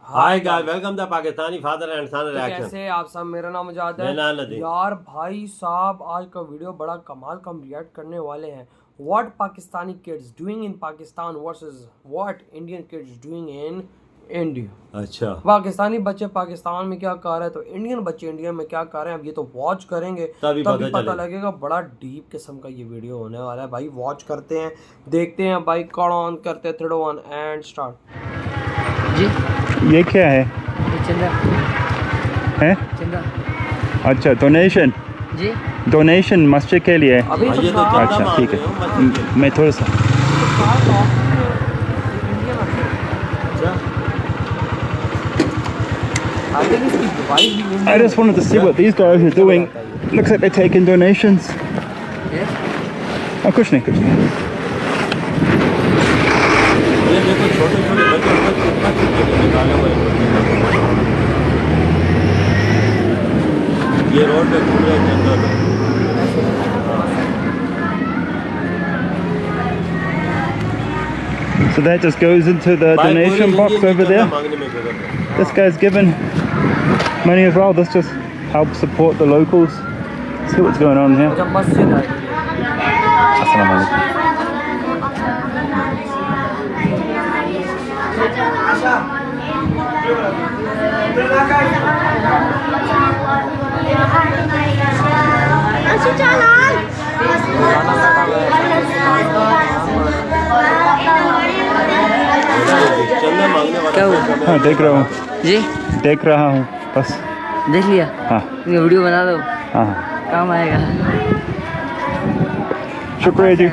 Hi guys, welcome the Pakistani father and son reaction. कैसे आप सब? मेरा नाम मुजाहिद है यार। भाई साहब आज का वीडियो बड़ा कमाल का रिएक्ट करने वाले हैं। What Pakistani kids doing in Pakistan versus what Indian kids doing in India. अच्छा, पाकिस्तानी बच्चे पाकिस्तान में क्या कर रहे हैं तो इंडियन बच्चे इंडिया में क्या कर रहे हैं, अब ये तो वॉच करेंगे तभी पता लगेगा। बड़ा डीप किस्म का ये वीडियो होने वाला है भाई। वॉच करते हैं, देखते हैं भाई। कॉल ऑन करते हैं 3 2 1 एंड स्टार्ट। जी ये क्या है? चंदा है चंदा। अच्छा, डोनेशन। जी डोनेशन मस्जिद के लिए। अभी ये तो अच्छा ठीक है, मैं थोड़ा सा I just wanted to see what these guys are doing. Looks like they're taking donations. कुछ नहीं ये देखो छोटे छोटे बच्चे कितना क्रिकेट निकाले हुए हैं। ये रोड पे घूम रहे हैं जंगल में। So that just goes into the donation box over there. This guy's given money as well. This just helps support the locals. See what's going on here. Assalamu alaikum. हाँ देख रहा हूँ जी, देख रहा हूँ बस। देख लिया? हाँ वीडियो बना दो, हाँ काम आएगा। शुक्रिया जी।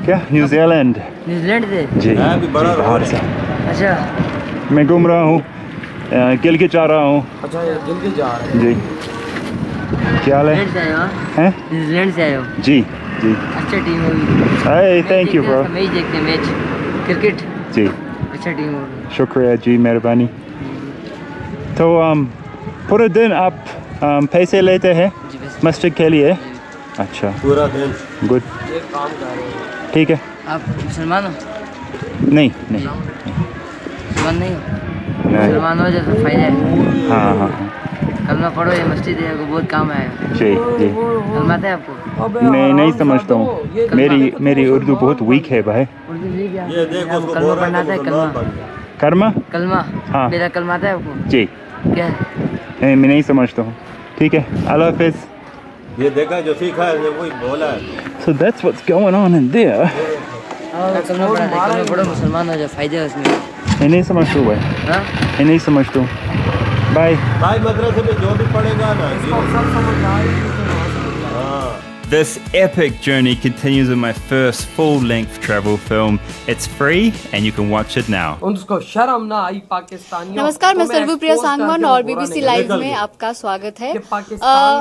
क्या न्यूजीलैंड? न्यूजीलैंड से जी बाहर से। अच्छा, मैं घूम रहा हूँ, गिलगित जा रहा हूँ। अच्छा ये गिलगित जा रहे हैं जी। क्या हाल है? न्यूजीलैंड से आए हो? हैं? न्यूजीलैंड से आए हो? जी जी। अच्छा टीम होगी। Hey, thank you bro। Match देखते हैं, मैच क्रिकेट। जी अच्छा टीम होगी। शुक्रिया जी, मेहरबानी। तो पूरे दिन आप पैसे लेते हैं जी बस। मस्जिद के लिए? अच्छा, पूरा दिन गुड, ये काम कर रहे हैं। ठीक है। आप मुसलमान हो? नहीं नहीं मुसलमान नहीं हो? नहीं। मुसलमान हो जैसा फायदा है। हाँ हाँ हाँ कलमा पढ़ो, ये मस्जिद है, आपको बहुत काम आएगा। जी जी। कलमा आता है आपको? नहीं समझता हूँ, मेरी उर्दू बहुत वीक है भाई। उर्दू नहीं भी ये देखो उसको कलमा बोल रहा पढ़ना है आता है? कि कलमा मुसलमान बन गया। कर्मा? कलमा हाँ। मेरा कलमा आता है आपको? जी। क्या है? नहीं, मैं नहीं समझता हूँ। ठीक है, अल्लाह हाफिज़। ये देखा जो सीखा है वही बोला है। So that's what's going on in there। कलमा पढ़ो, मुसलमान हो जाओ, फायदे है उसमें। मैं नहीं समझता हूँ भाई, हाँ? मैं नहीं समझता हूँ। बाय। भाई मदरसे में जो भी पढ़ेगा ना This epic journey continues with my first full-length travel film. It's free and you can watch it now. उनको शर्म ना आई पाकिस्तानियों। नमस्कार, मैं सर्वप्रिया सांगवान और बीबीसी लाइव में आपका स्वागत है।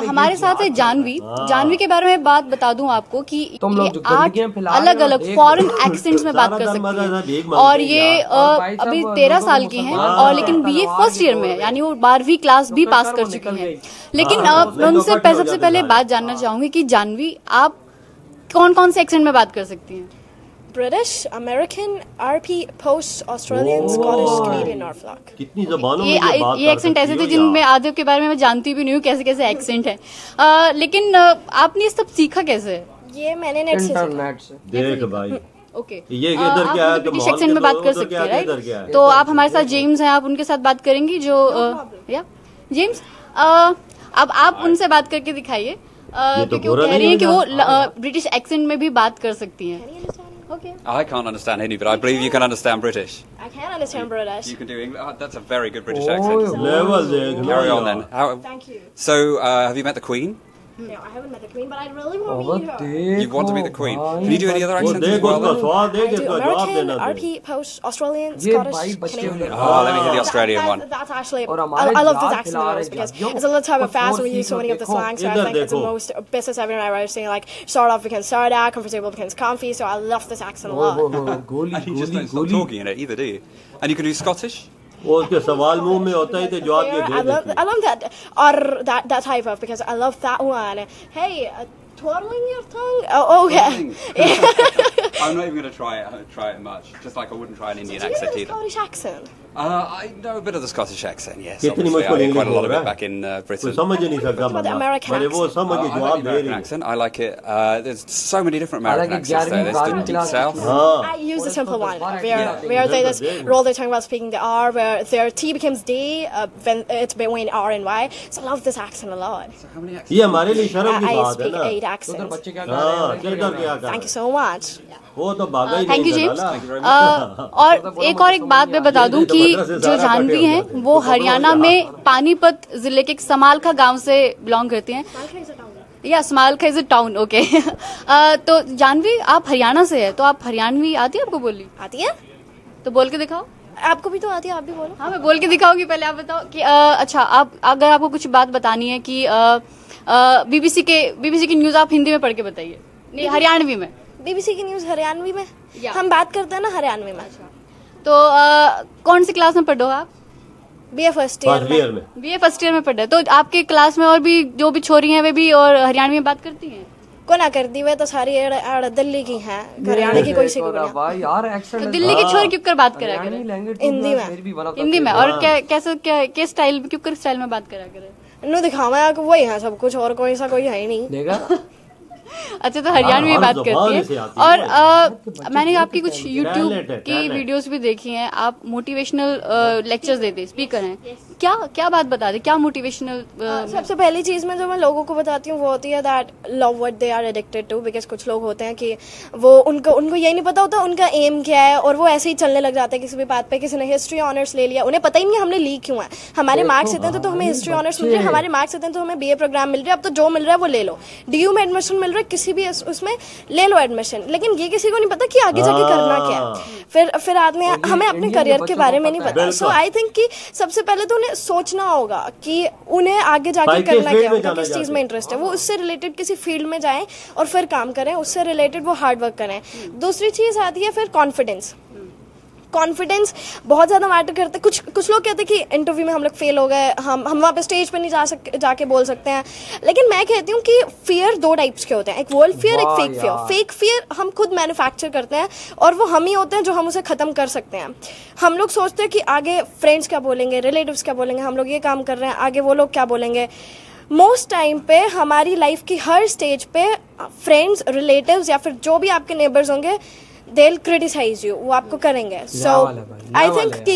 हमारे साथ है जानवी। जानवी के बारे में बात बता दूं आपको कि ये 8 अलग अलग फॉरेन एक्सेंट्स में बात कर सकती है और ये अभी 13 साल की हैं और लेकिन बीए फर्स्ट ईयर में है, यानी वो 12वीं क्लास भी पास कर चुकी है। लेकिन मैं उनसे सबसे पहले बात जानना चाहूंगी कि जानवी आप कौन कौन से एक्सेंट में बात कर सकती हैं? British, American, RP, Post, Australian, Scottish, Canadian, Norfolk. कितनी जबानों में ये बात ये एक्सेंट ऐसे थे जिनमें आधे के बारे में मैं जानती भी नहीं हूँ कैसे कैसे एक्सेंट है। लेकिन आपने ये सब सीखा कैसे? ये मैंने नेट से सीखा। इंटरनेट से। देख भाई, ओके, ये इधर क्या है तो ब्रिटिश एक्सेंट में बात कर सकती है, राइट? तो आप हमारे साथ जेम्स हैं, आप उनके साथ बात करेंगी जो या जेम्स, अब आप उनसे बात करके दिखाइए क्योंकि वो कह रही हैं कि वो ब्रिटिश एक्सेंट में भी बात कर सकती हैं। Okay. I can't understand any, but I believe you can understand British. I can understand British. You can do English. Oh, that's a very good British accent. Level देख Carry on then. Thank you. So, have you met the Queen? No, I haven't met the Queen, but I really want to meet her. You want to meet the Queen? Can you do any other accents as देखो well? उसका then? सवाल देख, I do इसका जवाब American, देना दे। RP, Post, Australian, ये Scottish, भाई बच्चे Canadian. Oh, let me hear the Australian one. That's actually, और I हमारे love this Jat accent the खिला most रहे because जातियों it's a little type of को fast. We force use so many of the देखो, slang, so I इधर think it's the देखो। most business everyone I was saying like start off becomes start out, comfortable becomes comfy. So I love this accent a lot. गोली And you just गोली don't stop गोली। talking in it either, do you? And you can do Scottish? वो उसके सवाल मुंह में होता है तो जवाब ये दे देती I love that or that type of because I love that one. Hey, twirling your tongue. Oh, okay. I'm not even going to try it much. Just like I wouldn't try an Indian accent either. Scottish accent. I know a bit of the Scottish accent, yes. कितनी Obviously, मुश्किल I did English quite a lot बोल of रहा it है back in कोई Britain. समझ नहीं सकता about the बंदा American पर वो accent? समझ I के like the जवाब दे American रही accent. I like it. There's so many different American हालांकि accents though. 11वीं There's 12वीं the क्लास South. हाँ I use the simple one, Yeah. where they just talking about speaking the R, where their T becomes D, when it's between R and Y. So I love this accent a lot. How many accents? ये हमारे लिए शर्म की I बात है speak ना 8 उधर accents. बच्चे क्या कर रहे हाँ हैं चल कर क्या कर Thank you so much. वो तो भागा ही थैंक यू नहीं जेम्स डाला और एक और एक बात मैं बता दूं कि जो जानवी हैं वो हरियाणा में पानीपत जिले के समालखा गांव से बिलोंग करती हैं या Samalkha is a town okay तो जानवी आप हरियाणा से है तो आप हरियाणवी आती है आपको बोली आती है? तो बोल के दिखाओ आपको भी तो आती है, आप भी बोलो. हाँ मैं बोल के दिखाऊंगी पहले आप बताओ कि अच्छा आप अगर आपको कुछ बात बतानी है कि बीबीसी की न्यूज आप हिंदी में पढ़ के बताइए नहीं हरियाणवी में BBC की न्यूज हरियाणवी में या. हम बात करते हैं ना हरियाणवी में. तो कौन सी क्लास में पढ़ो आप BA first year first year में बीए फर्स्ट ईयर में पढ़ रहे तो आपके क्लास में और भी जो भी छोरी हैं वे भी और हरियाणवी में बात करती हैं को ना कर दी हुए तो सारी दिल्ली की हैं, हरियाणा की कोई सी को नहीं. भाई यार एक्सेंट तो दिल्ली के छोरी क्यों कर बात करा करें लैंग्वेज हिंदी में. हिंदी में और क्या स्टाइल क्यों कर स्टाइल में बात करा करें नो दिखावा है कि वही है सब कुछ और कोई सा कोई है ही नहीं. देखा अच्छा तो हरियाणवी में बात करती से है आती है। और मैंने आपकी कुछ यूट्यूब Talent है, की talent। वीडियोस भी देखी हैं आप मोटिवेशनल लेक्चर्स देते स्पीकर हैं क्या बात बताते क्या मोटिवेशनल सबसे पहली चीज में जो मैं लोगों को बताती हूँ वो होती है that love what they are addicted to. Because कुछ लोग होते हैं कि वो उनको यही नहीं पता होता उनका एम क्या है और वो ऐसे ही चलने लग जाते हैं किसी भी बात पे. किसी ने हिस्ट्री ऑनर्स ले लिया, उन्हें पता ही नहीं हमने ली क्यों है. हमारे मार्क्स इतने तो हमें हिस्ट्री ऑनर्स मिल रहे हैं, हमारे मार्क्स इतने तो हमें BA प्रोग्राम मिल रहा है. अब तो जो मिल रहा है वो ले लो. DU में एडमिशन मिल रहा है, किसी भी उसमें ले लो एडमिशन. लेकिन ये किसी को नहीं पता कि आगे जाके करना क्या है. फिर आदमी हमें अपने करियर के बारे में नहीं पता. सो आई थिंक कि सबसे पहले तो उन्हें सोचना होगा कि उन्हें आगे जाके करना क्या है, उनका किस चीज में इंटरेस्ट है. वो उससे रिलेटेड किसी फील्ड में जाएं और फिर काम करें, उससे रिलेटेड वो हार्ड वर्क करें. दूसरी चीज आती है फिर कॉन्फिडेंस बहुत ज़्यादा मैटर करता है. कुछ लोग कहते हैं कि इंटरव्यू में हम लोग फेल हो गए, हम वहाँ पे स्टेज पे नहीं जाके बोल सकते हैं. लेकिन मैं कहती हूँ कि फियर 2 टाइप्स के होते हैं, एक वर्ल्ड फियर, एक फेक फियर. फेक फियर हम खुद मैन्युफैक्चर करते हैं और वो हम ही होते हैं जो हम उसे ख़त्म कर सकते हैं. हम लोग सोचते हैं कि आगे फ्रेंड्स क्या बोलेंगे, रिलेटिव्स क्या बोलेंगे, हम लोग ये काम कर रहे हैं, आगे वो लोग क्या बोलेंगे. मोस्ट टाइम पे हमारी लाइफ की हर स्टेज पे फ्रेंड्स, रिलेटिव्स या फिर जो भी आपके नेबर्स होंगे they'll criticize you, वो आपको करेंगे. So I think कि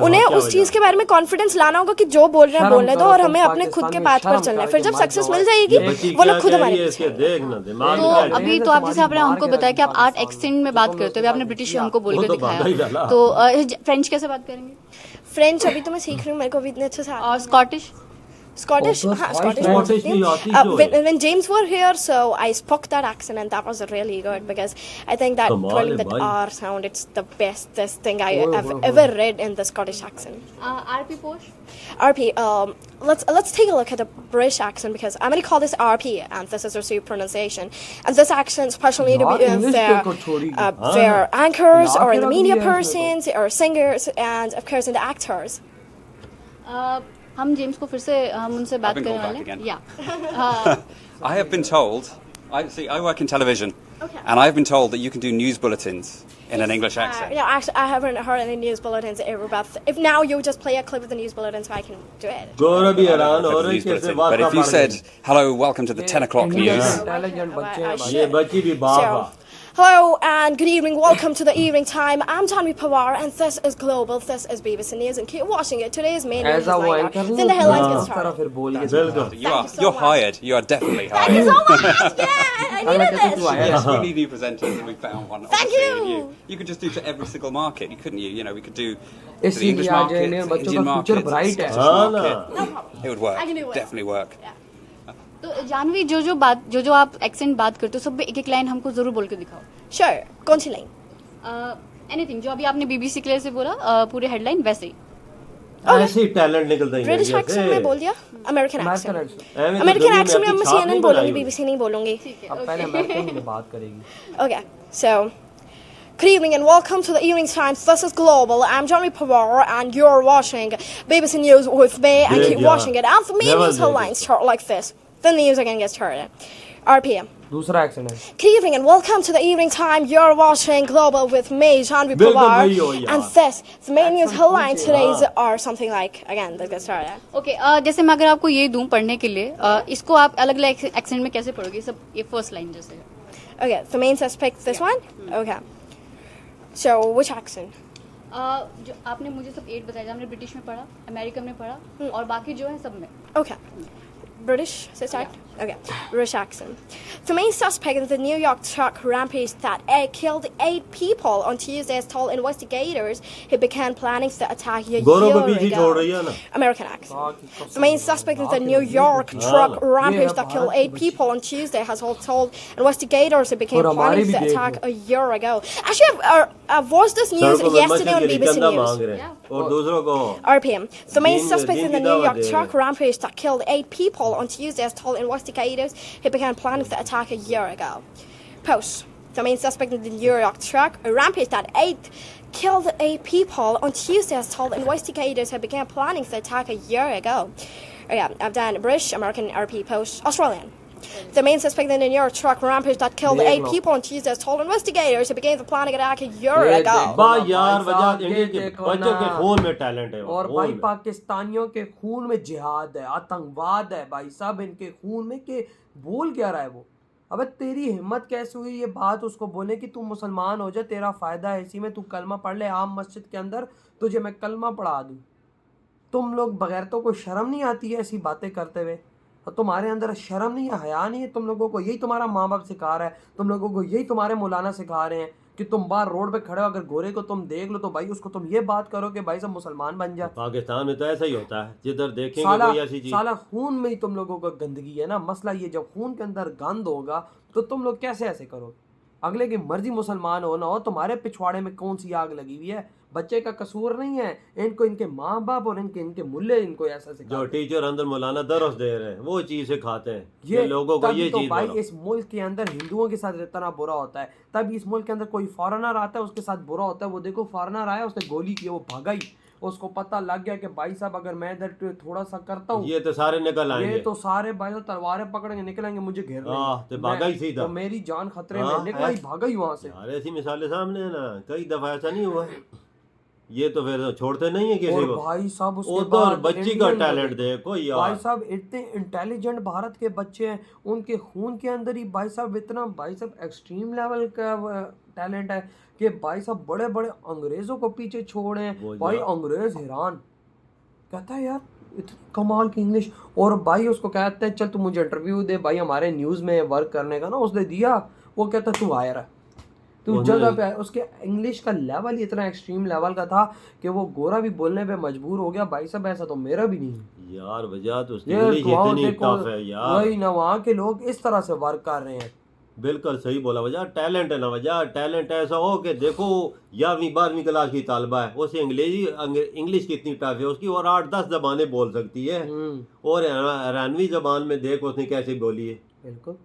उन्हें उस चीज के बारे में कॉन्फिडेंस लाना होगा कि जो बोल रहे हैं बोलने दो और हमें अपने खुद के पाथ पर चलना है. फिर जब सक्सेस मिल जाएगी वो लोग खुद हमारे. तो अभी तो आप जैसे आपने हमको बताया कि आप 8 एक्सेंट में बात करते हो, आपने ब्रिटिश हमको बोल के दिखाया. तो फ्रेंच कैसे बात करेंगे? फ्रेंच अभी तो मैं सीख रही हूँ, मेरे को भी इतने अच्छे से. और Scottish Scottish when James were here, so I spoke that accent and that was really good because I think that calling that R sound, it's the bestest thing I have ever read in the Scottish accent. RP Posh? RP, let's take a look at the British accent because I'm going to call this RP and this is received pronunciation. And this accent especially to be their anchors or in the media persons or singers and of course in the actors. हम James को फिर से हम उनसे बात करने वाले हैं. I have been told, I work in television, and I've been told that you can do news bulletins in an English accent. Yeah, actually, I haven't heard any news bulletins ever, but if now you just play a clip of the news bulletins, I can do it. But if you said, hello, welcome to the 10 o'clock news. Hello and good evening, welcome to the evening time. I'm Tanvi Pawar and this is Global, this is BBC News and keep watching it. Today's main news is lined up. Then the headlines get started. You're hired, you are definitely hired. Thank you so much! Yeah, I needed this! Yes, we need new presenters and we found one. Thank obviously, you. You could just do to every single market, couldn't you? You know, we could do to इस the English market, Indian the बच्चों Indian का future market, bright the है. Scottish market. It would work, I can do it. definitely work. तो जानवी जो आप accent बात करते हो सब में एक लाइन हमको जरूर बोल के दिखाओ. Sure, कौन सी लाइन? एनीथिंग जो अभी आपने BBC के लिए से बोला पूरे हेडलाइन वैसे ही. ऐसे टैलेंट निकलता है. ब्रिटिश एक्सेंट में बोल दिया, अमेरिकन एक्सेंट. अमेरिकन एक्सेंट में मैं CNN बोलूंगी, BBC नहीं बोलूंगी. अब पहले अमेरिकन में बात करेगी. Okay, so good evening and welcome to the Evening Times. This is Global. I'm Johnny Pawar and you're watching BBC News with me and keep watching it. And for me, news headlines start like this. Then the news again gets started. RPM. दूसरा accent है। Good evening and welcome to the evening time. You're watching Global with me, Janvi बिल्कुल Pawar. वही हो यार। And this, the main news headline today are something like, again, let's get started. Okay जैसे मैं अगर आपको ये दूं पढ़ने के लिए इसको आप अलग अलग एक्सेंट में कैसे पढ़ोगे? सब ये फर्स्ट लाइन जैसे Okay, the main suspect, this one? Okay. So, which accent? जो आपने मुझे सब 8 बताया, हमने ब्रिटिश में पढ़ा, अमेरिकन में पढ़ा और बाकी जो है सब में। Okay. British, is it right? Okay, British accent. The main suspect in the New York truck rampage that killed 8 people on Tuesday has told investigators he began planning the attack a गोरों को year पीछे छोड़ रही ago. है ना। American accent. The main suspect in the New York truck rampage that killed 8 people on Tuesday has told investigators he began planning the attack a year ago. Actually, I've watched this news सड़कों पे yesterday on मछली BBC चंदा News. मांग रहे हैं और दूसरों को RPM. The main दिन- suspect दिन in the की New दावत York दे रहे truck हैं। rampage that killed 8 people on Tuesday has told investigators he began planning the attack a year ago. Post. The main suspect in the New York truck rampage that killed 8 people on Tuesday has told investigators he began planning the attack a year ago. Okay, I've done British, American, RP, Post, Australian. The main suspect in the New York truck rampage that killed 8 people on Tuesday has told investigators he began the planning attack a year ago. वाह यार भाई वजह साहब, India के ये देखो बच्चों के ना। खून में टैलेंट है और खून भाई में। पाकिस्तानियों के खून में जिहाद है, आतंकवाद है भाई साहब इनके खून में। के बोल क्या रहा है वो? अबे तेरी हिम्मत कैसे हुई ये बात उसको बोले कि तू मुसलमान हो जा, तेरा फायदा है इसी में, तू कलमा पढ़ ले आम मस्जिद के अंदर, तुझे मैं कलमा पढ़ा दूं। तुम लोग बगैर तो कोई शर्म नहीं आती है ऐसी बातें करते हुए? और तुम्हारे अंदर शर्म नहीं है, हया नहीं है? तुम लोगों को यही तुम्हारा माँ बाप सिखा रहा है, तुम लोगों को यही तुम्हारे मौलाना सिखा रहे हैं कि तुम बाहर रोड पे खड़े हो, अगर गोरे को तुम देख लो तो भाई उसको तुम ये बात करो कि भाई सब मुसलमान बन जा। पाकिस्तान में तो ऐसा ही होता है, जिधर देखेंगे साला कोई ऐसी चीज। साला खून में ही तुम लोगों को गंदगी है ना। मसला ये, जब खून के अंदर गंद होगा तो तुम लोग कैसे ऐसे करोगे? अगले की मर्जी मुसलमान हो ना हो, तुम्हारे पिछवाड़े में कौन सी आग लगी हुई है? बच्चे का कसूर नहीं है, इनको इनके माँ बाप और इनके मुल्ले इनको ऐसा सिखाते जो हैं। टीचर अंदर मौलाना दरस दे रहे हैं वो चीज सिखाते हैं ये लोगों को, तभी ये तो चीज भाई बोलो। इस मुल्क के अंदर हिंदुओं के साथ इतना बुरा होता है, तब इस मुल्क के अंदर कोई फॉरेनर आता है उसके साथ बुरा होता है। वो देखो फॉरेनर आया, उसने गोली की, वो भागा ही, उसको पता लग गया कि भाई साहब अगर मैं इधर थोड़ा सा करता हूँ ये तो सारे निकल आएंगे। ये तो सारे भाई साहब तलवारें पकड़ेंगे, निकलेंगे, मुझे घेर तो भागा ही सीधा। तो मेरी जान खतरे में, हाँ, निकला ही, भागा ही वहां से। यार ऐसी मिसालें सामने है ना, कई दफा ऐसा नहीं हुआ। ये तो फिर छोड़ते नहीं है किसी और को। भाई साहब उसके उधर बाद बच्ची का इंडियन टैलेंट देखो यार। भाई साहब इतने इंटेलिजेंट भारत के बच्चे हैं, उनके खून के अंदर ही भाई साहब इतना भाई साहब एक्सट्रीम लेवल का टैलेंट है कि भाई साहब बड़े बड़े अंग्रेजों को पीछे छोड़े हैं। भाई अंग्रेज हैरान, कहता है यार इतनी कमाल की इंग्लिश। और भाई उसको कहते हैं चल तू मुझे इंटरव्यू दे भाई हमारे न्यूज़ में वर्क करने का ना, उसने दिया। वो कहता तू आया रहा, तू जगह पे। उसके इंग्लिश का लेवल ही इतना एक्सट्रीम लेवल का था कि वो गोरा भी बोलने पे मजबूर हो गया। भाई साहब ऐसा तो मेरा भी नहीं है यार वजह तो उसकी ये इंग्लिश तो इतनी देखो, टफ है यार। वही ना, वहाँ के लोग इस तरह से वर्क कर रहे हैं। बिल्कुल सही बोला वजह, टैलेंट है ना वजह। टैलेंट ऐसा हो कि देखो 11वीं 12वीं क्लास की तालबा है, उसे इंग्लिश कितनी टफ है उसकी, और 8-10 जबानें बोल सकती है। और 93 जबान में देख उसने कैसे बोली है। बिल्कुल।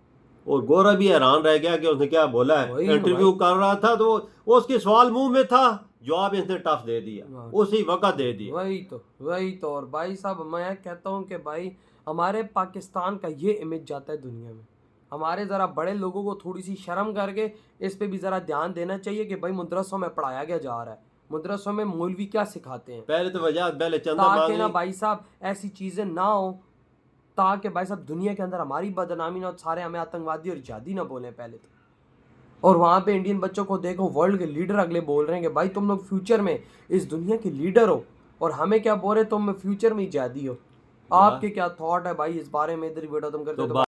और गोरा भी हैरान रह गया कि उसने क्या बोला है। इंटरव्यू कर रहा था तो उसके सवाल मुंह में था, जवाब इसने टफ दे दिया, उसी वक्त दे दिया। वही तो। और भाई साहब मैं कहता हूँ कि भाई हमारे पाकिस्तान का ये इमेज जाता है दुनिया में। हमारे ज़रा बड़े लोगों को थोड़ी सी शर्म करके इस पे भी ज़रा ध्यान देना चाहिए कि भाई मदरसों में पढ़ाया क्या जा रहा है, मदरसों में मौलवी क्या सिखाते हैं। पहले तो वजह पहले चंदा ताकि ना भाई साहब ऐसी चीज़ें ना हो, ताकि भाई साहब दुनिया के अंदर हमारी बदनामी ना हो, सारे हमें आतंकवादी और जिहादी ना बोलें पहले तो। और वहाँ पे इंडियन बच्चों को देखो, वर्ल्ड के लीडर अगले बोल रहे हैं कि भाई तुम लोग फ्यूचर में इस दुनिया के लीडर हो, और हमें क्या बोल रहे तुम फ्यूचर में ही जिहादी हो। आपके क्या थॉट है भाई इस बारे में? इधर वीडियो तुम करते हो तो